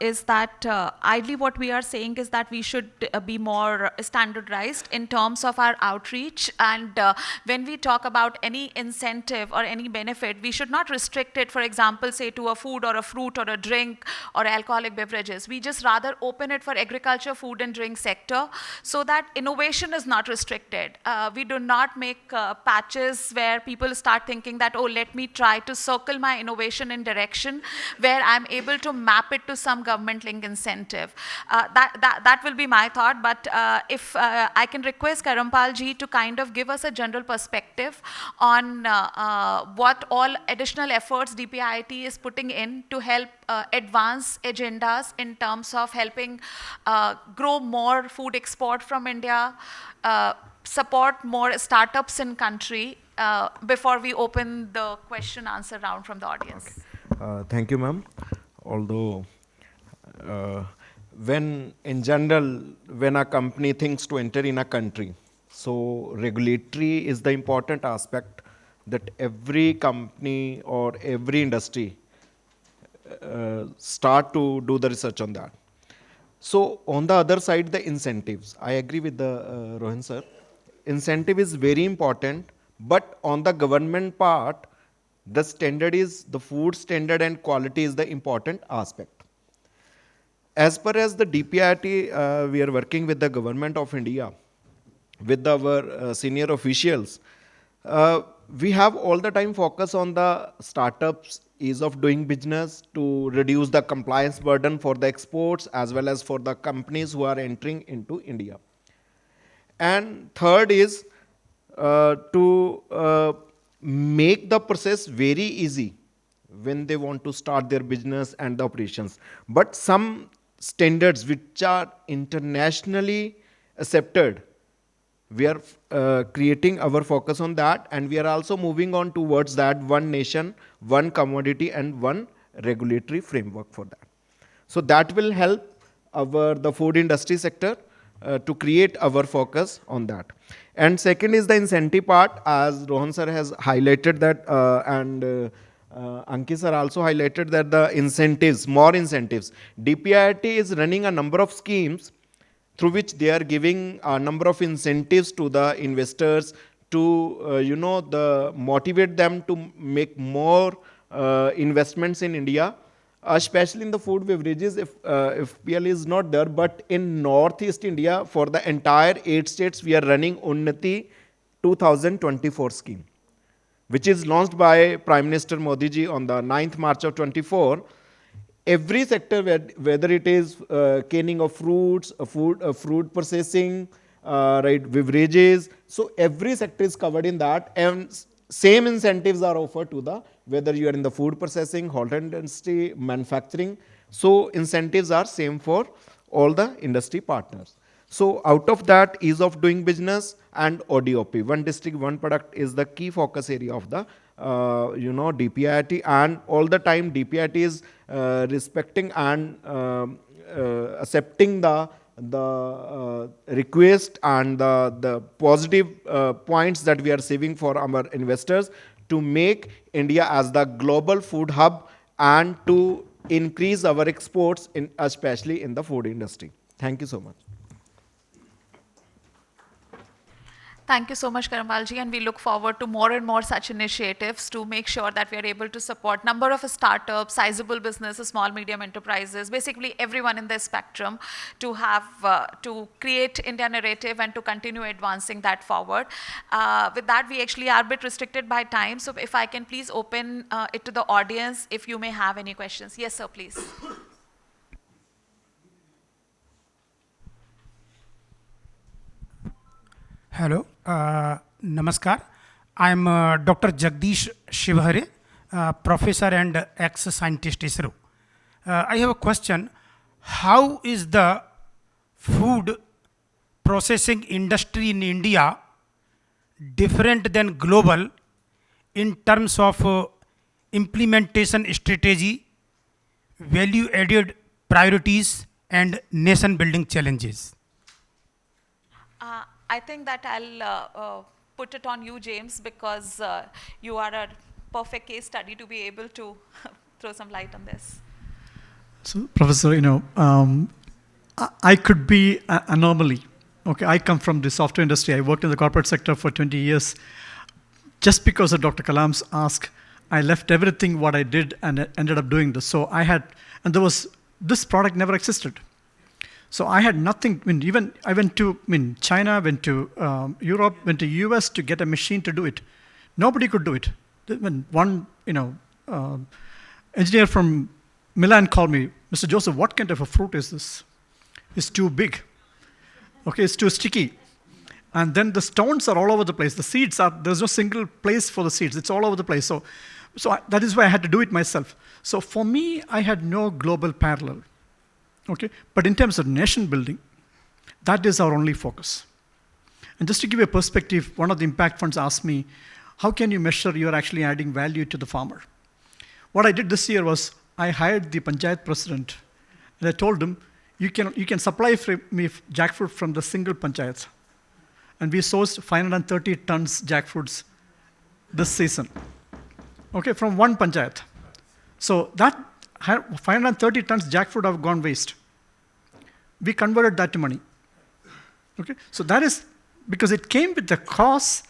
is that ideally what we are saying is that we should be more standardized in terms of our outreach. And when we talk about any incentive or any benefit, we should not restrict it, for example, say to a food or a fruit or a drink or alcoholic beverages. We just rather open it for agriculture, food and drink sector so that innovation is not restricted. We do not make patches where people start thinking that, oh, let me try to circle my innovation in direction where I'm able to map it to some government link incentive. That will be my thought, but if I can request Karampal ji to kind of give us a general perspective on what all additional efforts DPIIT is putting in to help advance agendas in terms of helping grow more food export from India, support more startups in country, before we open the question answer round from the audience. Okay. Thank you, ma'am. Although when in general, when a company thinks to enter in a country, so regulatory is the important aspect that every company or every industry start to do the research on that. So on the other side, the incentives. I agree with the Rohan sir. Incentive is very important. But on the government part, the standard is, the food standard and quality is the important aspect. As far as the DPIIT, we are working with the government of India, with our senior officials. We have all the time focus on the startups, ease of doing business to reduce the compliance burden for the exports as well as for the companies who are entering into India. And third is, to make the process very easy when they want to start their business and the operations. But some standards which are internationally accepted, we are creating our focus on that, and we are also moving on towards that one nation, one commodity and one regulatory framework for that. So that will help the food industry sector to create our focus on that. And second is the incentive part, as Rohan sir has highlighted that, and Ankit sir also highlighted that the incentives, more incentives. DPIIT is running a number of schemes through which they are giving a number of incentives to the investors to, motivate them to make more investments in India. Especially in the food beverages, if PL is not there, but in Northeast India, for the entire 8 states, we are running Unnati 2024 scheme, which is launched by Prime Minister Modi ji on the 9th March of 24. Every sector, whether it is canning of fruits, fruit processing, right, beverages. So every sector is covered in that, and same incentives are offered to the, whether you are in the food processing, hotel industry, manufacturing. So incentives are same for all the industry partners. So out of that, ease of doing business and ODOP, one district, one product, is the key focus area of the DPIIT, and all the time DPIIT is respecting and accepting the request and the positive points that we are receiving for our investors to make India as the global food hub and to increase our exports, especially in the food industry. Thank you so much. Thank you so much, Karanpalji, and we look forward to more and more such initiatives to make sure that we are able to support number of startups, sizable businesses, small, medium enterprises, basically everyone in the spectrum to have, to create India narrative and to continue advancing that forward. With that, we actually are a bit restricted by time, so if I can please open it to the audience if you may have any questions. Yes, sir, please. Hello, Namaskar. I am Dr. Jagdish Shivhare, professor and ex-scientist ISRO. I have a question. How is the food processing industry in India different than global in terms of implementation strategy, value-added priorities, and nation-building challenges? I think that I'll put it on you, James, because you are a perfect case study to be able to throw some light on this. So, Professor, I could be an anomaly. Okay, I come from the software industry. I worked in the corporate sector for 20 years. Just because of Dr. Kalam's ask, I left everything what I did and ended up doing this. So this product never existed. So I had nothing. Even I went to China, went to Europe, went to US to get a machine to do it. Nobody could do it. One engineer from Milan called me, Mr. Joseph, what kind of a fruit is this? It's too big. Okay, it's too sticky. And then the stones are all over the place. The seeds there's no single place for the seeds. It's all over the place. So that is why I had to do it myself. So for me, I had no global parallel. Okay, but in terms of nation building, that is our only focus. And just to give you a perspective, one of the impact funds asked me, how can you measure you're actually adding value to the farmer? What I did this year was I hired the Panchayat president and I told him, you can supply me jackfruit from the single Panchayat. And we sourced 530 tons jackfruits this season. Okay, from one Panchayat. So that 530 tons jackfruit have gone waste. We converted that to money. Okay, so that is because it came with the cost.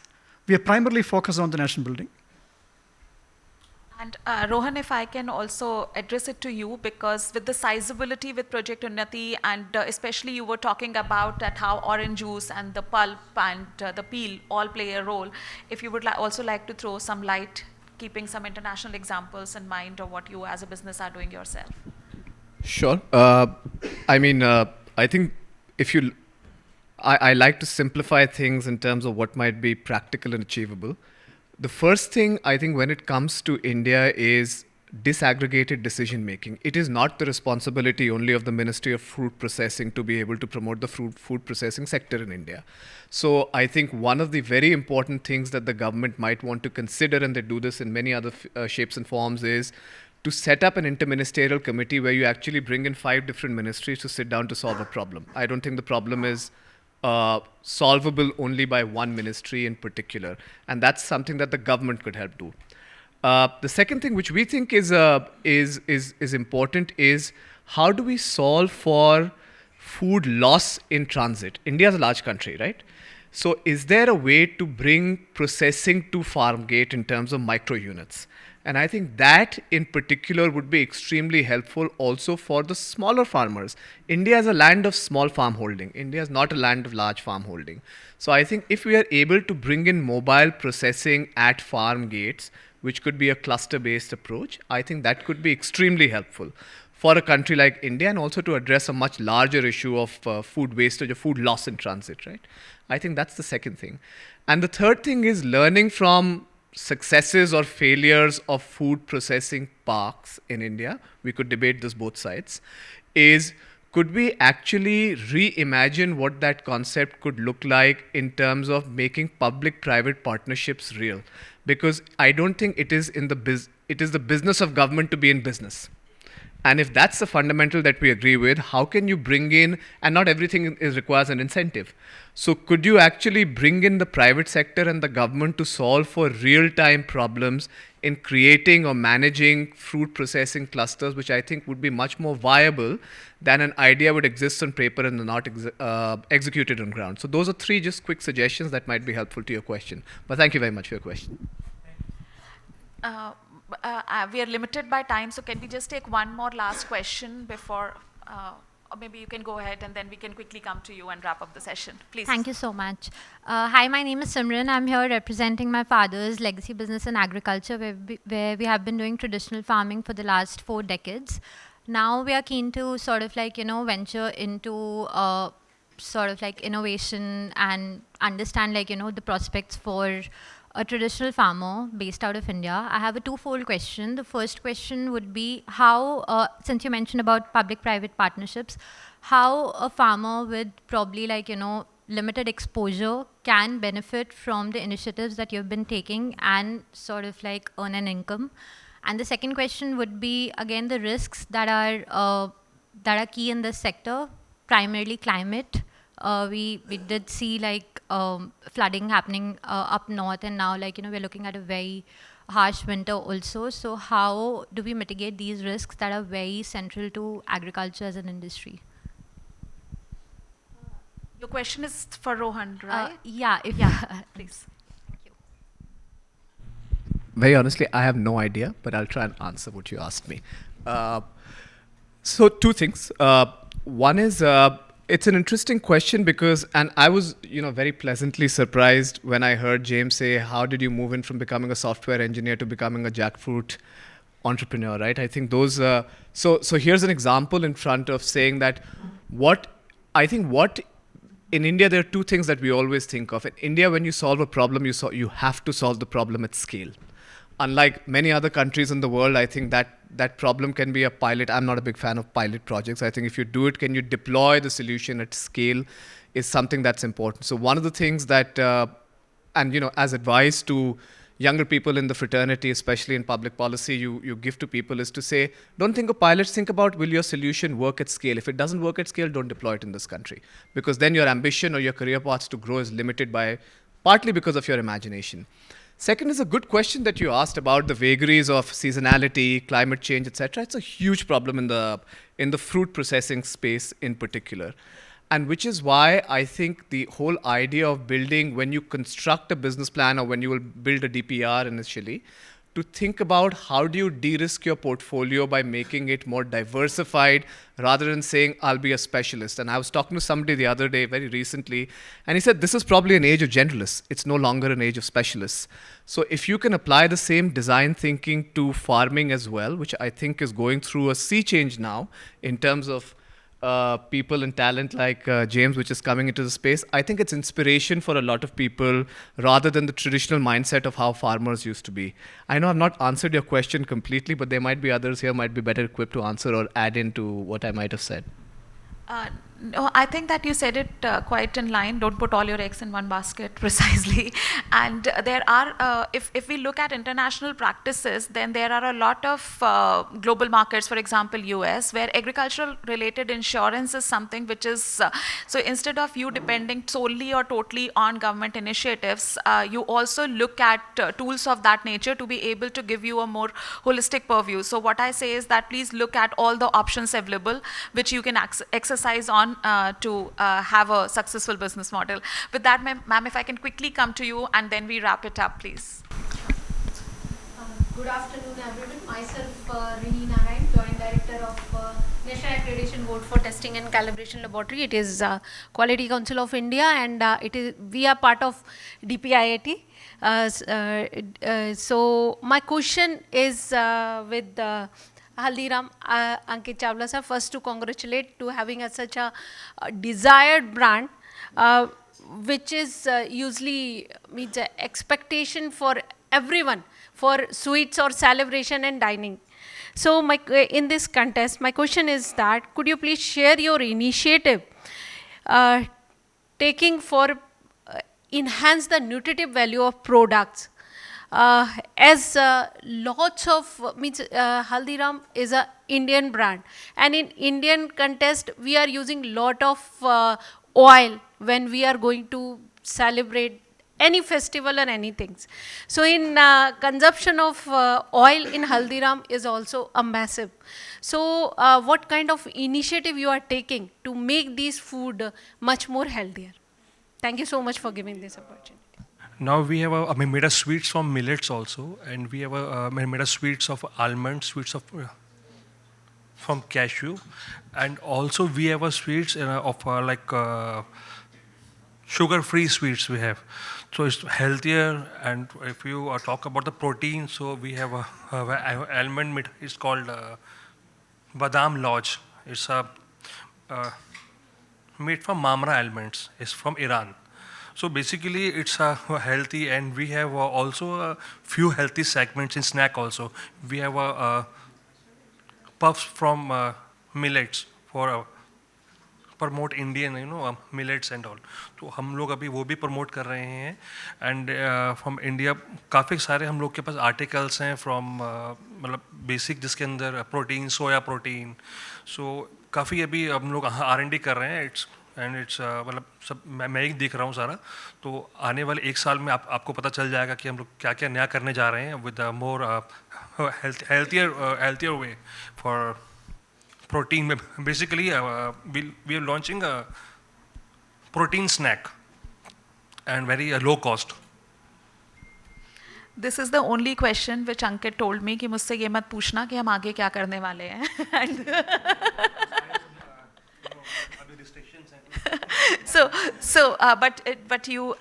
We are primarily focused on the nation building. And Rohan, if I can also address it to you, because with the sizability with Project Unnati, and especially you were talking about that how orange juice and the pulp and the peel all play a role. If you would also like to throw some light, keeping some international examples in mind of what you as a business are doing yourself. Sure. I think I like to simplify things in terms of what might be practical and achievable. The first thing I think when it comes to India is disaggregated decision making. It is not the responsibility only of the Ministry of Food Processing to be able to promote the food processing sector in India. So I think one of the very important things that the government might want to consider, and they do this in many other shapes and forms, is to set up an interministerial committee where you actually bring in 5 different ministries to sit down to solve a problem. I don't think the problem is solvable only by one ministry in particular, and that's something that the government could help do. The second thing which we think is important is how do we solve for food loss in transit? India is a large country, right? So is there a way to bring processing to farm gate in terms of micro units? And I think that in particular would be extremely helpful also for the smaller farmers. India is a land of small farm holding. India is not a land of large farm holding. So I think if we are able to bring in mobile processing at farm gates, which could be a cluster-based approach, I think that could be extremely helpful. for a country like India, and also to address a much larger issue of food wastage or food loss in transit, right? I think that's the second thing. And the third thing is learning from successes or failures of food processing parks in India. We could debate this both sides. Is could we actually reimagine what that concept could look like in terms of making public-private partnerships real? Because I don't think it is it is the business of government to be in business. And if that's the fundamental that we agree with, how can you bring in, and not everything requires an incentive. So could you actually bring in the private sector and the government to solve for real-time problems in creating or managing fruit processing clusters, which I think would be much more viable than an idea would exist on paper and not executed on ground. So those are three just quick suggestions that might be helpful to your question. But thank you very much for your question. We are limited by time, so can we just take one more last question before, or maybe you can go ahead and then we can quickly come to you and wrap up the session. Please. Thank you so much. Hi, my name is Simran. I'm here representing my father's legacy business in agriculture, where we have been doing traditional farming for the last 4 decades. Now we are keen to sort of like, venture into sort of like innovation and understand like, the prospects for a traditional farmer based out of India. I have a twofold question. The first question would be how, since you mentioned about public-private partnerships, how a farmer with probably like, limited exposure can benefit from the initiatives that you've been taking and sort of like earn an income. And the second question would be, again, the risks that are key in this sector, primarily climate. We did see like flooding happening up north, and now like we're looking at a very harsh winter also. So how do we mitigate these risks that are very central to agriculture as an industry? Your question is for Rohan, right? Yeah. Please. Thank you. Very honestly, I have no idea, but I'll try and answer what you asked me. So 2 things. One is, it's an interesting question because, and I was, very pleasantly surprised when I heard James say, how did you move in from becoming a software engineer to becoming a jackfruit entrepreneur, right? I think those, so here's an example in front of saying that in India, there are 2 things that we always think of. In India, when you solve a problem, you have to solve the problem at scale. Unlike many other countries in the world, I think that problem can be a pilot. I'm not a big fan of pilot projects. I think if you do it, can you deploy the solution at scale is something that's important. So one of the things that, as advice to younger people in the fraternity, especially in public policy, you give to people is to say, don't think of pilots, think about will your solution work at scale. If it doesn't work at scale, don't deploy it in this country. Because then your ambition or your career paths to grow is limited partly because of your imagination. Second is a good question that you asked about the vagaries of seasonality, climate change, etc. It's a huge problem in the fruit processing space in particular. And which is why I think the whole idea of building, when you construct a business plan or when you will build a DPR initially, to think about how do you de-risk your portfolio by making it more diversified rather than saying, I'll be a specialist. And I was talking to somebody the other day, very recently, and he said, this is probably an age of generalists. It's no longer an age of specialists. So if you can apply the same design thinking to farming as well, which I think is going through a sea change now in terms of people and talent like James, which is coming into the space, I think it's inspiration for a lot of people rather than the traditional mindset of how farmers used to be. I know I've not answered your question completely, but there might be others here might be better equipped to answer or add into what I might have said. No, I think that you said it quite in line. Don't put all your eggs in one basket, precisely. And there are, if we look at international practices, then there are a lot of global markets, for example, US, where agricultural-related insurance is something which is, so instead of you depending solely or totally on government initiatives, you also look at tools of that nature to be able to give you a more holistic purview. So what I say is that please look at all the options available, which you can exercise on to have a successful business model. With that, ma'am, if I can quickly come to you and then we wrap it up, please. Good afternoon, everyone. Myself, Rehi Narayan, Joint Director of National Accreditation Board for Testing and Calibration Laboratory. It is Quality Council of India, and we are part of DPIIT. So my question is with Haldiram, Ankit Chawla sir, first to congratulate to having such a desired brand, which is usually means expectation for everyone for sweets or celebration and dining. So in this contest, my question is that could you please share your initiative taking for enhance the nutritive value of products? As lots of means Haldiram is a Indian brand, and in Indian contest we are using lot of oil when we are going to celebrate any festival or anything. So in consumption of oil in Haldiram is also a massive. So what kind of initiative you are taking to make these food much more healthier? Thank you so much for giving this opportunity. Now we have a made a sweets from millets also, and we have a made a sweets of almonds, sweets of from cashew, and also we have a sweets of sugar-free sweets we have. So it's healthier, and if you talk about the protein, so we have a almond meat. It's called Badam Lodge. It's a made from Mamra almonds. It's from Iran. So basically, it's healthy, and we have also a few healthy segments in snack also. We have puffs from millets for promote Indian, millets and all. तो हम लोग अभी वो भी promote कर रहे हैं, and from India काफ़ी सारे हम लोग के पास articles हैं from मतलब basic जिसके अंदर protein, soya protein. So काफ़ी अभी हम लोग R&D कर रहे हैं. It's मतलब सब मैं ही देख रहा हूँ सारा. तो आने वाले एक साल में आपको पता चल जाएगा कि हम लोग क्या क्या नया करने जा रहे हैं with a more healthier way for protein. Basically, we are launching a protein snack and very low cost. This is the only question which Ankit told me कि मुझसे ये मत पूछना कि हम आगे क्या करने वाले हैं. But you,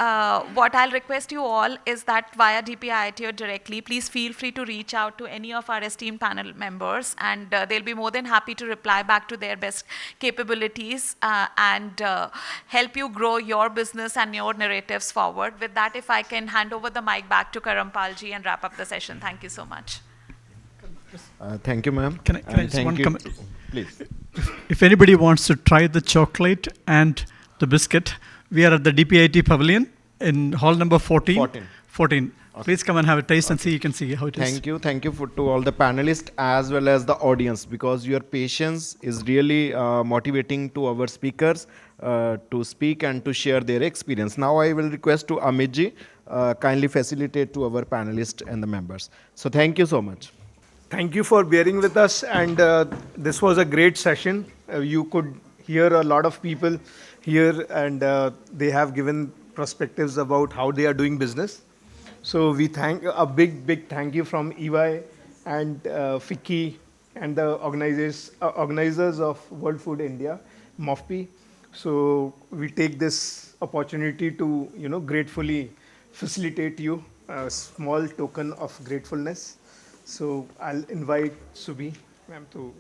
what I'll request you all is that via DPIIT or directly, please feel free to reach out to any of our esteemed panel members, and they'll be more than happy to reply back to their best capabilities and help you grow your business and your narratives forward. With that, if I can hand over the mic back to Karampal ji and wrap up the session. Thank you so much. Thank you, ma'am. Can I just one comment? Please. If anybody wants to try the chocolate and the biscuit, we are at the DPIIT Pavilion in hall number 14. 14. Okay. Please come and have a taste and see. You can see how it is. Thank you. Thank you to all the panelists as well as the audience, because your patience is really motivating to our speakers to speak and to share their experience. Now I will request to Amit ji kindly facilitate to our panelists and the members. So thank you so much. Thank you for bearing with us, and this was a great session. You could hear a lot of people here, and they have given perspectives about how they are doing business. So we thank a big thank you from EY and FICCI and the organizers of World Food India, MOFPI. So we take this opportunity to gratefully facilitate you a small token of gratefulness. So I'll invite Subhi ma'am to